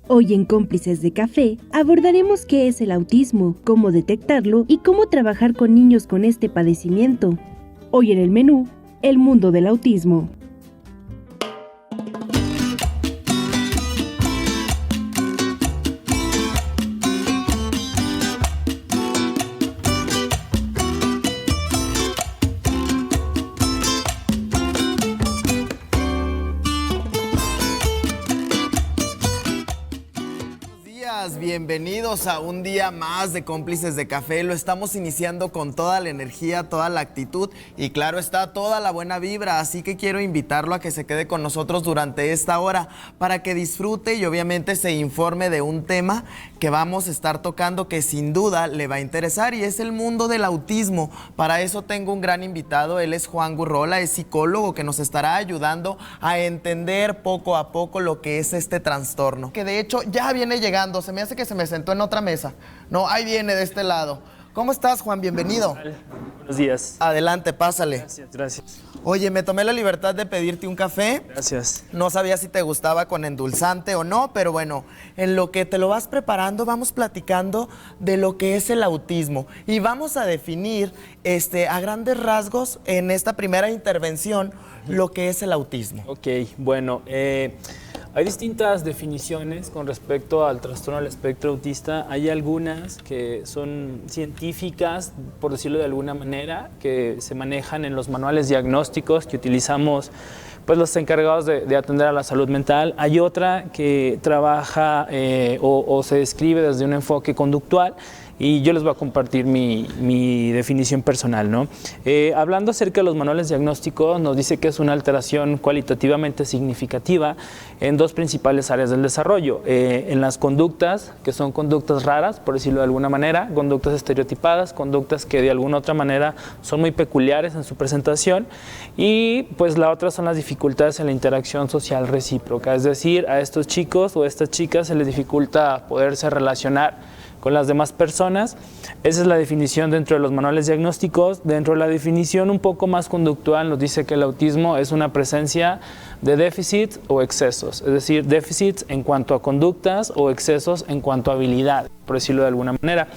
Hoy en Cómplices de Café abordaremos qué es el autismo, cómo detectarlo y cómo trabajar con niños con este padecimiento. Hoy en el menú, el mundo del autismo. Bienvenidos a un día más de Cómplices de Café. Lo estamos iniciando con toda la energía, toda la actitud y claro está, toda la buena vibra. Así que quiero invitarlo a que se quede con nosotros durante esta hora para que disfrute y obviamente se informe de un tema que vamos a estar tocando que sin duda le va a interesar y es el mundo del autismo. Para eso tengo un gran invitado, él es Juan Gurrola, es psicólogo que nos estará ayudando a entender poco a poco lo que es este trastorno. Que de hecho ya viene llegando, se me hace que se me sentó en otra mesa. No, ahí viene de este lado. ¿Cómo estás, Juan? Bienvenido. Buenos días. Adelante, pásale. Gracias, gracias. Oye, me tomé la libertad de pedirte un café. Gracias. No sabía si te gustaba con endulzante o no, pero bueno, en lo que te lo vas preparando, vamos platicando de lo que es el autismo. Y vamos a definir a grandes rasgos en esta primera intervención lo que es el autismo. Ok, bueno, hay distintas definiciones con respecto al trastorno del espectro autista. Hay algunas que son científicas, por decirlo de alguna manera, que se manejan en los manuales diagnósticos que utilizamos pues, los encargados de atender a la salud mental. Hay otra que trabaja o se describe desde un enfoque conductual. Y yo les voy a compartir mi definición personal, ¿no? Hablando acerca de los manuales diagnósticos, nos dice que es una alteración cualitativamente significativa en dos principales áreas del desarrollo. En las conductas, que son conductas raras, por decirlo de alguna manera, conductas estereotipadas, conductas que de alguna otra manera son muy peculiares en su presentación. Y pues la otra son las dificultades en la interacción social recíproca, es decir, a estos chicos o a estas chicas se les dificulta poderse relacionar con las demás personas. Esa es la definición dentro de los manuales diagnósticos. Dentro de la definición un poco más conductual nos dice que el autismo es una presencia de déficits o excesos, es decir, déficits en cuanto a conductas o excesos en cuanto a habilidad, por decirlo de alguna manera.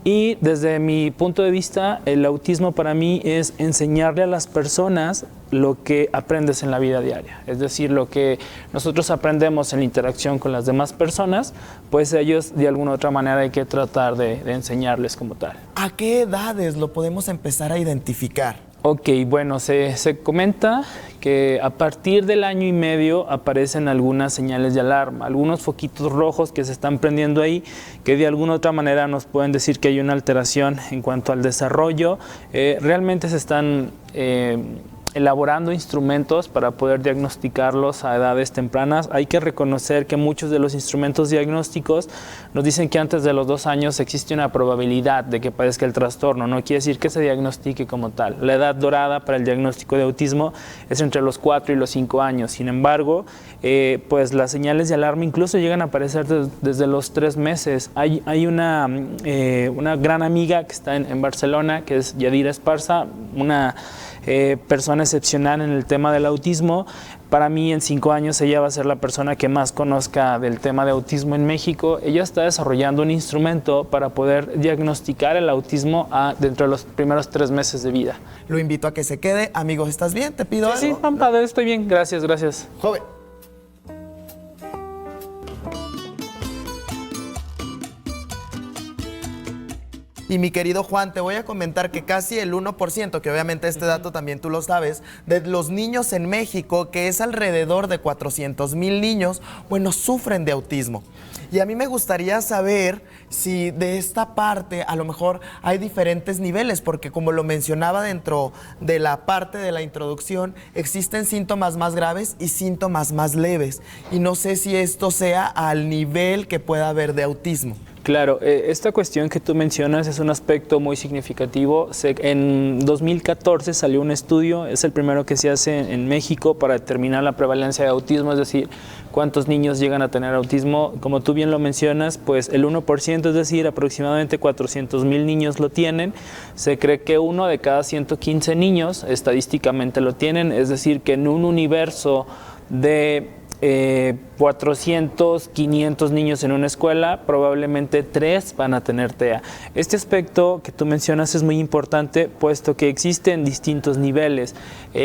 Y desde mi punto de vista, el autismo para mí es enseñarle a las personas lo que aprendes en la vida diaria. Es decir, lo que nosotros aprendemos en la interacción con las demás personas, pues ellos de alguna otra manera hay que tratar de enseñarles como tal. ¿A qué edades lo podemos empezar a identificar? Ok, bueno, se comenta que a partir del 1 año y medio aparecen algunas señales de alarma, algunos foquitos rojos que se están prendiendo ahí, que de alguna otra manera nos pueden decir que hay una alteración en cuanto al desarrollo. Realmente se están elaborando instrumentos para poder diagnosticarlos a edades tempranas. Hay que reconocer que muchos de los instrumentos diagnósticos nos dicen que antes de los 2 años existe una probabilidad de que padezca el trastorno. No quiere decir que se diagnostique como tal. La edad dorada para el diagnóstico de autismo es entre los 4 y los 5 años. Sin embargo, pues las señales de alarma incluso llegan a aparecer desde los 3 meses. Hay una gran amiga que está en Barcelona, que es Yadira Esparza, una persona excepcional en el tema del autismo. Para mí, en 5 años, ella va a ser la persona que más conozca del tema de autismo en México. Ella está desarrollando un instrumento para poder diagnosticar el autismo dentro de los primeros 3 meses de vida. Lo invito a que se quede. Amigos, ¿estás bien? ¿Te pido algo? Sí, Pampa, estoy bien. Gracias, gracias. Joven. Y mi querido Juan, te voy a comentar que casi el 1%, que obviamente este dato también tú lo sabes, de los niños en México, que es alrededor de 400,000 niños, bueno, sufren de autismo. Y a mí me gustaría saber si de esta parte a lo mejor hay diferentes niveles, porque como lo mencionaba dentro de la parte de la introducción, existen síntomas más graves y síntomas más leves. Y no sé si esto sea al nivel que pueda haber de autismo. Claro, esta cuestión que tú mencionas es un aspecto muy significativo. En 2014 salió un estudio, es el primero que se hace en México para determinar la prevalencia de autismo, es decir, cuántos niños llegan a tener autismo. Como tú bien lo mencionas, pues el 1%, es decir, aproximadamente 400,000 niños lo tienen. Se cree que 1 de cada 115 niños estadísticamente lo tienen, es decir, que en un universo de 400, 500 niños en una escuela, probablemente 3 van a tener TEA. Este aspecto que tú mencionas es muy importante, puesto que existen distintos niveles.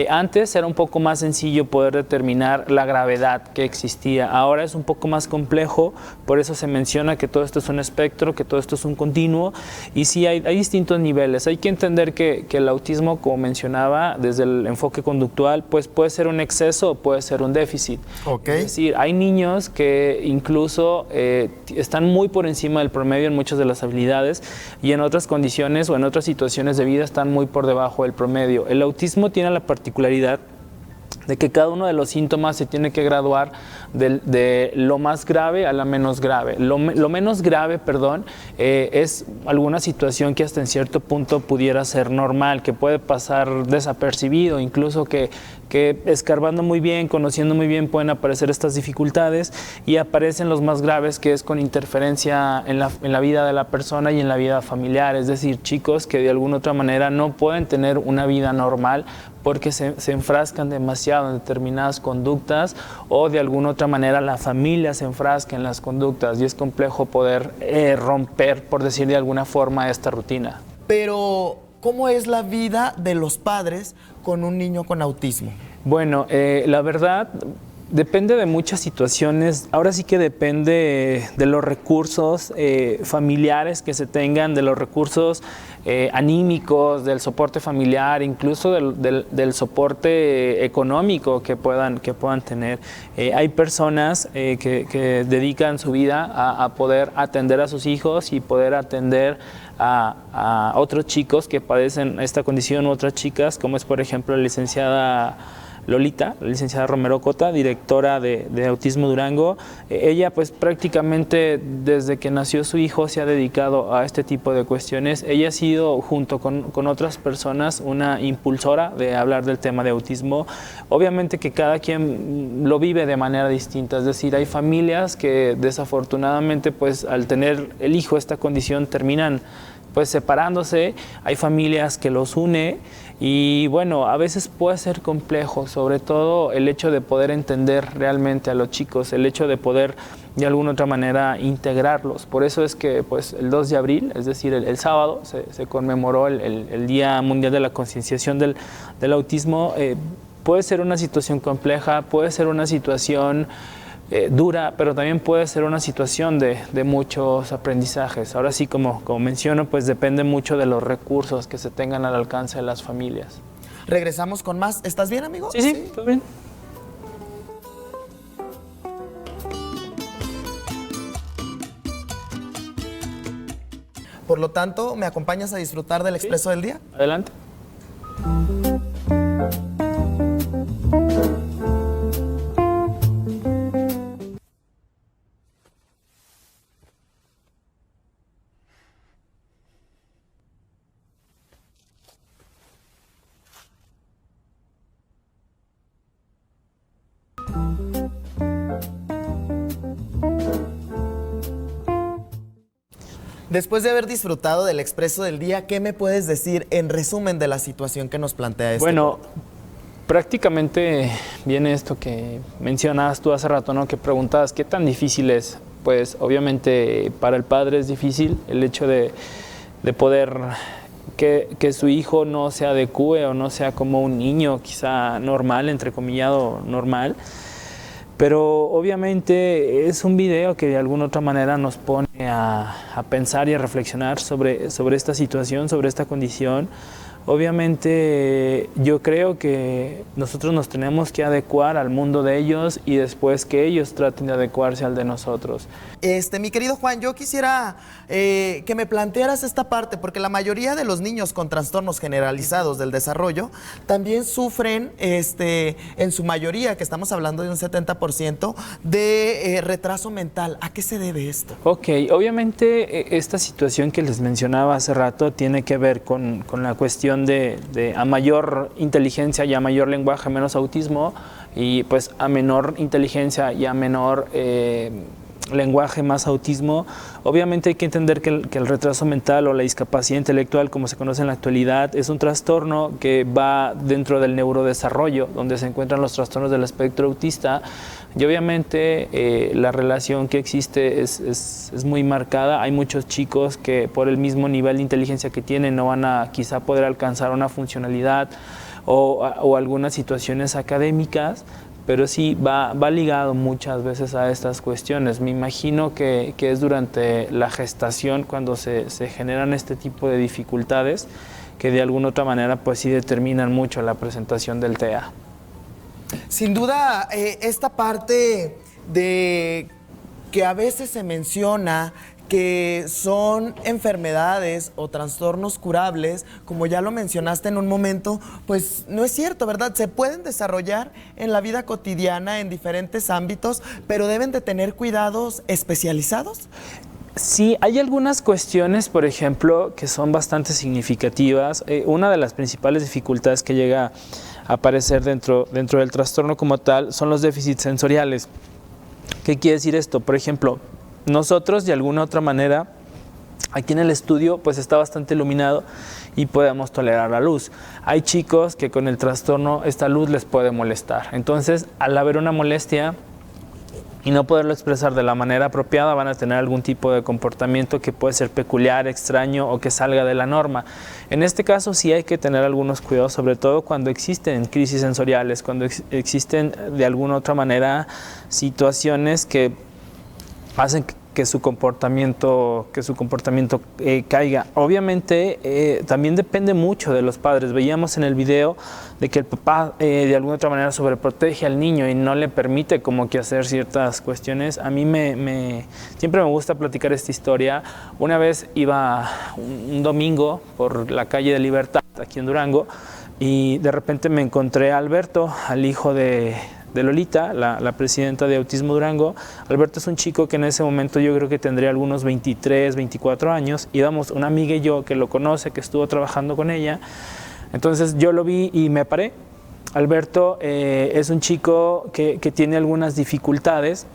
Antes era un poco más sencillo poder determinar la gravedad que existía. Ahora es un poco más complejo, por eso se menciona que todo esto es un espectro, que todo esto es un continuo, y sí hay distintos niveles. Hay que entender que el autismo, como mencionaba, desde el enfoque conductual, pues puede ser un exceso o puede ser un déficit. Ok. Es decir, hay niños que incluso están muy por encima del promedio en muchas de las habilidades y en otras condiciones o en otras situaciones de vida están muy por debajo del promedio. El autismo tiene la particularidad de que cada uno de los síntomas se tiene que graduar de lo más grave a la menos grave. Lo menos grave, es alguna situación que hasta en cierto punto pudiera ser normal, que puede pasar desapercibido, incluso que escarbando muy bien, conociendo muy bien, pueden aparecer estas dificultades, y aparecen los más graves, que es con interferencia en la vida de la persona y en la vida familiar, es decir, chicos que de alguna otra manera no pueden tener una vida normal porque se enfrascan demasiado en determinadas conductas, o de alguna otra manera la familia se enfrasca en las conductas, y es complejo poder romper, por decir de alguna forma, esta rutina. Pero, ¿cómo es la vida de los padres con un niño con autismo? Bueno, la verdad, depende de muchas situaciones. Ahora sí que depende de los recursos familiares que se tengan, de los recursos anímicos, del soporte familiar, incluso del soporte económico que puedan tener. Hay personas que dedican su vida a poder atender a sus hijos y poder atender a otros chicos que padecen esta condición, u otras chicas, como es por ejemplo la licenciada Lolita, la licenciada Romero Cota, directora de Autismo Durango. Ella pues prácticamente desde que nació su hijo se ha dedicado a este tipo de cuestiones. Ella ha sido, junto con otras personas, una impulsora de hablar del tema de autismo. Obviamente que cada quien lo vive de manera distinta, es decir, hay familias que desafortunadamente pues al tener el hijo esta condición terminan pues separándose, hay familias que los une. Y bueno, a veces puede ser complejo, sobre todo el hecho de poder entender realmente a los chicos, el hecho de poder de alguna otra manera integrarlos. Por eso es que pues, el 2 de abril, es decir, el sábado, se conmemoró el Día Mundial de la Concienciación del Autismo. Puede ser una situación compleja, puede ser una situación dura, pero también puede ser una situación de muchos aprendizajes. Ahora sí, como menciono, pues depende mucho de los recursos que se tengan al alcance de las familias. Regresamos con más. ¿Estás bien, amigo? Sí, todo bien. Por lo tanto, ¿me acompañas a disfrutar del Expreso del Día? Adelante. Después de haber disfrutado del Expreso del Día, ¿qué me puedes decir en resumen de la situación que nos plantea este? Bueno, prácticamente viene esto que mencionabas tú hace rato, ¿no? Que preguntabas qué tan difícil es. Pues obviamente para el padre es difícil el hecho de poder que su hijo no se adecue o no sea como un niño quizá normal, entrecomillado normal. Pero obviamente es un video que de alguna otra manera nos pone a pensar y a reflexionar sobre esta situación, sobre esta condición. Obviamente yo creo que nosotros nos tenemos que adecuar al mundo de ellos y después que ellos traten de adecuarse al de nosotros. Mi querido Juan, yo quisiera que me plantearas esta parte, porque la mayoría de los niños con trastornos generalizados del desarrollo también sufren, en su mayoría, que estamos hablando de un 70%, de retraso mental. ¿A qué se debe esto? Ok, obviamente esta situación que les mencionaba hace rato tiene que ver con la cuestión de a mayor inteligencia y a mayor lenguaje, menos autismo, y pues a menor inteligencia y a menor lenguaje, más autismo. Obviamente hay que entender que el retraso mental o la discapacidad intelectual, como se conoce en la actualidad, es un trastorno que va dentro del neurodesarrollo, donde se encuentran los trastornos del espectro autista, Y obviamente la relación que existe es muy marcada. Hay muchos chicos que por el mismo nivel de inteligencia que tienen no van a quizá poder alcanzar una funcionalidad o algunas situaciones académicas, pero sí va ligado muchas veces a estas cuestiones. Me imagino que es durante la gestación cuando se generan este tipo de dificultades que de alguna otra manera pues sí determinan mucho la presentación del TEA. Sin duda, esta parte de que a veces se menciona que son enfermedades o trastornos curables, como ya lo mencionaste en un momento, pues no es cierto, ¿verdad? Se pueden desarrollar en la vida cotidiana en diferentes ámbitos, pero deben de tener cuidados especializados. Sí, hay algunas cuestiones, por ejemplo, que son bastante significativas. Una de las principales dificultades que llega a aparecer dentro del trastorno como tal son los déficits sensoriales. ¿Qué quiere decir esto? Por ejemplo, nosotros de alguna otra manera, aquí en el estudio pues está bastante iluminado y podemos tolerar la luz. Hay chicos que con el trastorno esta luz les puede molestar. Entonces, al haber una molestia y no poderlo expresar de la manera apropiada, van a tener algún tipo de comportamiento que puede ser peculiar, extraño o que salga de la norma. En este caso sí hay que tener algunos cuidados, sobre todo cuando existen crisis sensoriales, cuando existen de alguna otra manera situaciones que hacen que su comportamiento caiga. Obviamente también depende mucho de los padres. Veíamos en el video de que el papá de alguna otra manera sobreprotege al niño y no le permite como que hacer ciertas cuestiones. A mí siempre me gusta platicar esta historia. Una vez iba un domingo por la calle de Libertad aquí en Durango y de repente me encontré a Alberto, al hijo de Lolita, la presidenta de Autismo Durango. Alberto es un chico que en ese momento yo creo que tendría algunos 23, 24 años. Íbamos una amiga y yo que lo conoce, que estuvo trabajando con ella. Entonces yo lo vi y me paré. Alberto es un chico que tiene algunas dificultades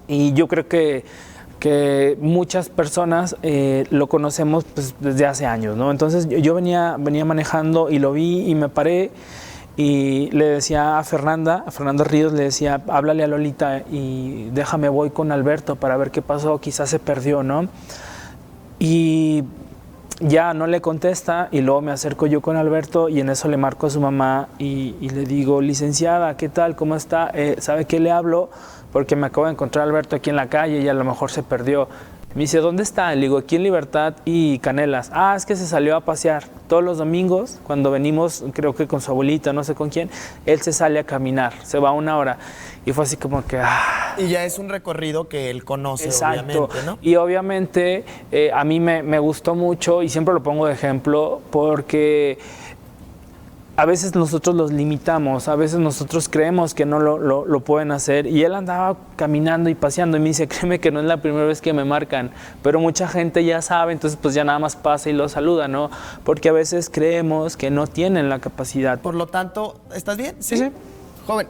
y yo creo que muchas personas lo conocemos pues, desde hace años, ¿no? Entonces yo venía manejando y lo vi y me paré. Y le decía a Fernanda Ríos, le decía, háblale a Lolita y déjame, voy con Alberto para ver qué pasó, quizás se perdió, ¿no? Y ya no le contesta y luego me acerco yo con Alberto y en eso le marco a su mamá y le digo, licenciada, ¿qué tal? ¿Cómo está? ¿Sabe qué le hablo? Porque me acabo de encontrar a Alberto aquí en la calle y a lo mejor se perdió. Me dice, ¿dónde está? Le digo, aquí en Libertad y Canelas. Ah, es que se salió a pasear. Todos los domingos, cuando venimos, creo que con su abuelita, no sé con quién, él se sale a caminar, se va 1 hora. Y fue así como que... Y ya es un recorrido que él conoce, exacto, obviamente, ¿no? Y obviamente a mí me gustó mucho y siempre lo pongo de ejemplo porque... A veces nosotros los limitamos, a veces nosotros creemos que no lo pueden hacer y él andaba caminando y paseando y me dice, créeme que no es la primera vez que me marcan, pero mucha gente ya sabe, entonces pues ya nada más pasa y lo saluda, ¿no? Porque a veces creemos que no tienen la capacidad. Por lo tanto, ¿estás bien? Sí, sí. Joven.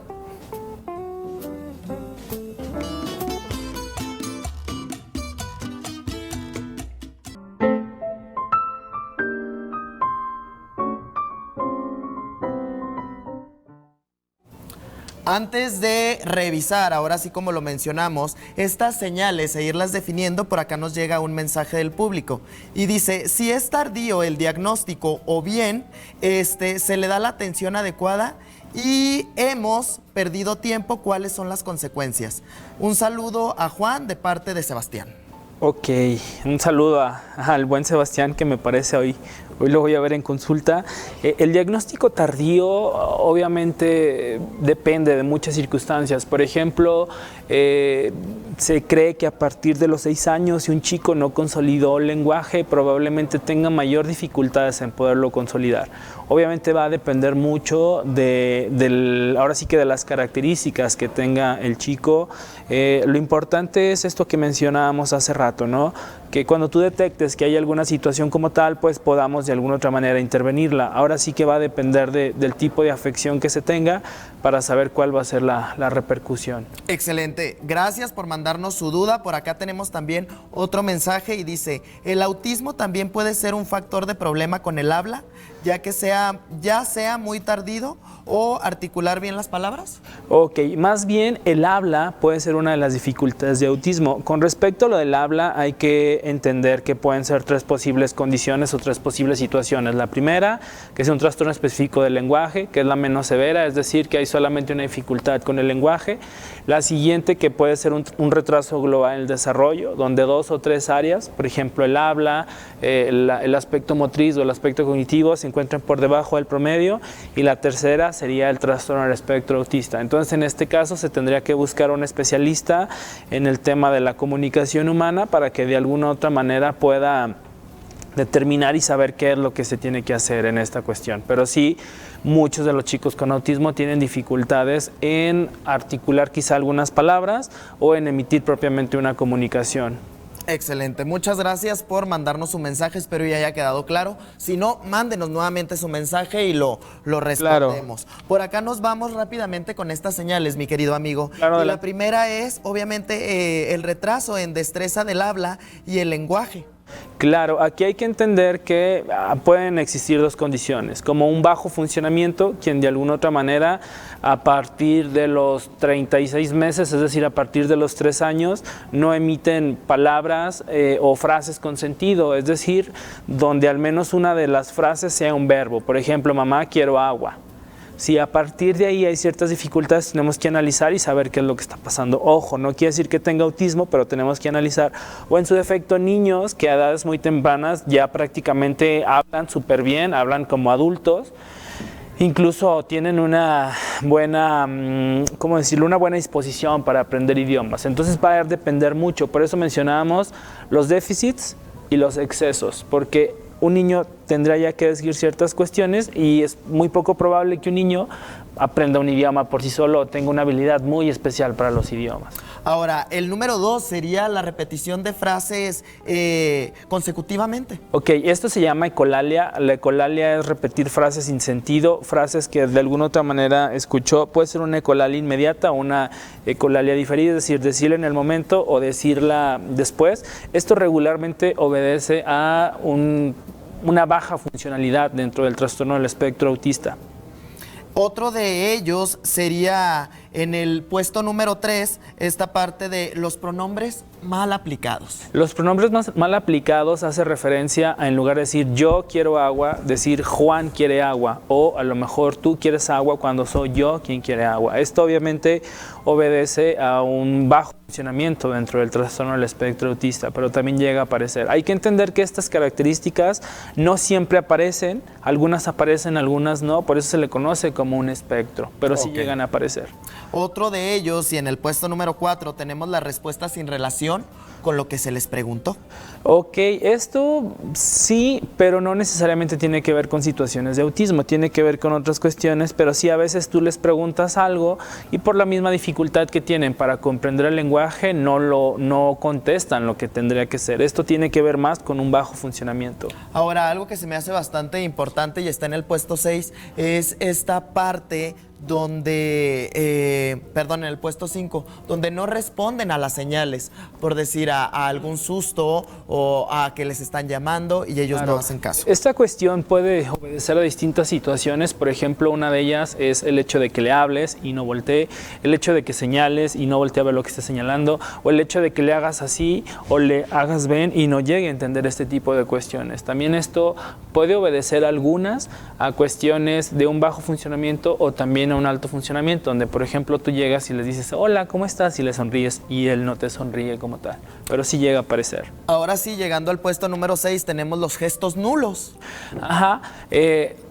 Antes de revisar, ahora sí como lo mencionamos, estas señales e irlas definiendo, por acá nos llega un mensaje del público y dice, si es tardío el diagnóstico o bien se le da la atención adecuada y hemos perdido tiempo, ¿cuáles son las consecuencias? Un saludo a Juan de parte de Sebastián. Ok, un saludo al buen Sebastián que me parece hoy lo voy a ver en consulta. El diagnóstico tardío obviamente depende de muchas circunstancias. Por ejemplo, se cree que a partir de los 6 años, si un chico no consolidó el lenguaje, probablemente tenga mayor dificultades en poderlo consolidar. Obviamente va a depender mucho ahora sí que de las características que tenga el chico. Lo importante es esto que mencionábamos hace rato, ¿no? Que cuando tú detectes que hay alguna situación como tal, pues podamos de alguna otra manera intervenirla. Ahora sí que va a depender del tipo de afección que se tenga para saber cuál va a ser la repercusión. Excelente, gracias por mandarnos su duda. Por acá tenemos también otro mensaje y dice, ¿el autismo también puede ser un factor de problema con el habla? ya sea muy tardido o articular bien las palabras? Ok, más bien el habla puede ser una de las dificultades de autismo. Con respecto a lo del habla, hay que entender que pueden ser 3 posibles condiciones o 3 posibles situaciones. La primera, que es un trastorno específico del lenguaje, que es la menos severa, es decir, que hay solamente una dificultad con el lenguaje. La siguiente, que puede ser un retraso global en el desarrollo, donde 2 o 3 áreas, por ejemplo el habla, el aspecto motriz o el aspecto cognitivo, se encuentran por debajo del promedio. Y la tercera sería el trastorno del espectro autista. Entonces, en este caso se tendría que buscar un especialista en el tema de la comunicación humana para que de alguna u otra manera pueda determinar y saber qué es lo que se tiene que hacer en esta cuestión. Pero sí, muchos de los chicos con autismo tienen dificultades en articular quizá algunas palabras o en emitir propiamente una comunicación. Excelente, muchas gracias por mandarnos su mensaje, espero ya haya quedado claro. Si no, mándenos nuevamente su mensaje y lo respondemos. Claro. Por acá nos vamos rápidamente con estas señales, mi querido amigo. Claro, y la primera es, obviamente, el retraso en destreza del habla y el lenguaje. Claro, aquí hay que entender que pueden existir 2 condiciones, como un bajo funcionamiento, quien de alguna otra manera a partir de los 36 meses, es decir, a partir de los 3 años, no emiten palabras o frases con sentido, es decir, donde al menos una de las frases sea un verbo, por ejemplo, mamá, quiero agua. Si a partir de ahí hay ciertas dificultades, tenemos que analizar y saber qué es lo que está pasando. Ojo, no quiere decir que tenga autismo, pero tenemos que analizar. O en su defecto, niños que a edades muy tempranas ya prácticamente hablan súper bien, hablan como adultos. Incluso tienen una buena, ¿cómo decirlo? Una buena disposición para aprender idiomas. Entonces va a depender mucho. Por eso mencionábamos los déficits y los excesos, porque un niño tendrá ya que decir ciertas cuestiones y es muy poco probable que un niño aprenda un idioma por sí solo o tenga una habilidad muy especial para los idiomas. Ahora, el número 2 sería la repetición de frases consecutivamente. Ok, esto se llama ecolalia. La ecolalia es repetir frases sin sentido, frases que de alguna otra manera escuchó. Puede ser una ecolalia inmediata o una ecolalia diferida, es decir, decirla en el momento o decirla después. Esto regularmente obedece a una baja funcionalidad dentro del trastorno del espectro autista. Otro de ellos sería en el puesto número 3, esta parte de los pronombres mal aplicados. Los pronombres mal aplicados hace referencia a, en lugar de decir yo quiero agua, decir Juan quiere agua, o a lo mejor tú quieres agua cuando soy yo quien quiere agua. Esto obviamente obedece a un bajo funcionamiento dentro del trastorno del espectro autista, pero también llega a aparecer. Hay que entender que estas características no siempre aparecen, algunas aparecen, algunas no, por eso se le conoce como un espectro, pero sí llegan a aparecer. Otro de ellos, y en el puesto número 4 tenemos la respuesta sin relación con lo que se les preguntó. Ok, esto sí, pero no necesariamente tiene que ver con situaciones de autismo, tiene que ver con otras cuestiones, pero sí a veces tú les preguntas algo y por la misma dificultad que tienen para comprender el lenguaje no contestan lo que tendría que ser. Esto tiene que ver más con un bajo funcionamiento. Ahora, algo que se me hace bastante importante y está en el puesto 6 es esta parte donde, en el puesto 5, donde no responden a las señales, por decir a algún susto o a que les están llamando y ellos no hacen caso. Esta cuestión puede obedecer a distintas situaciones, por ejemplo, una de ellas es el hecho de que le hables y no voltee, el hecho de que señales y no voltee a ver lo que esté señalando, o el hecho de que le hagas así o le hagas ven y no llegue a entender este tipo de cuestiones. También esto puede obedecer a cuestiones de un bajo funcionamiento o también a un alto funcionamiento, donde por ejemplo tú llegas y les dices hola, ¿cómo estás? Y le sonríes y él no te sonríe como tal, pero sí llega a aparecer. Ahora sí, llegando al puesto número 6 tenemos los gestos nulos. Ajá,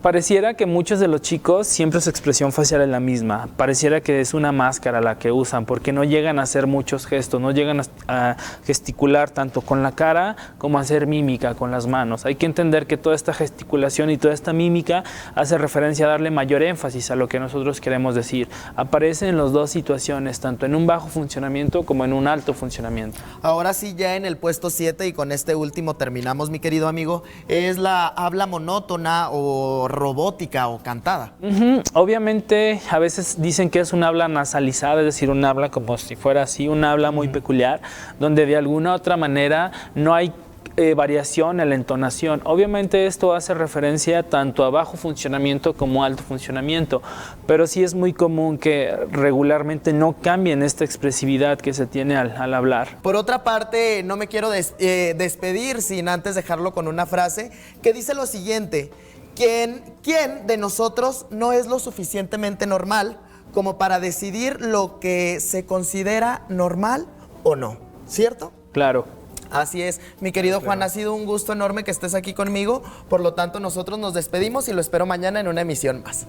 pareciera que muchos de los chicos siempre su expresión facial es la misma, pareciera que es una máscara la que usan porque no llegan a hacer muchos gestos, no llegan a gesticular tanto con la cara como a hacer mímica con las manos. Hay que entender que toda esta gesticulación y toda esta mímica hace referencia a darle mayor énfasis a lo que nosotros queremos decir. Aparece en las dos situaciones, tanto en un bajo funcionamiento como en un alto funcionamiento. Ahora sí, ya en el puesto 7 y con este último terminamos, mi querido amigo, es la habla monótona o robótica o cantada. Obviamente a veces dicen que es un habla nasalizada, es decir, un habla como si fuera así, un habla muy peculiar, donde de alguna otra manera no hay variación en la entonación. Obviamente esto hace referencia tanto a bajo funcionamiento como alto funcionamiento, pero sí es muy común que regularmente no cambien esta expresividad que se tiene al hablar. Por otra parte, no me quiero despedir sin antes dejarlo con una frase que dice lo siguiente: ¿Quién de nosotros no es lo suficientemente normal como para decidir lo que se considera normal o no? ¿Cierto? Claro. Así es, mi querido Juan, ha sido un gusto enorme que estés aquí conmigo. Por lo tanto, nosotros nos despedimos y lo espero mañana en una emisión más.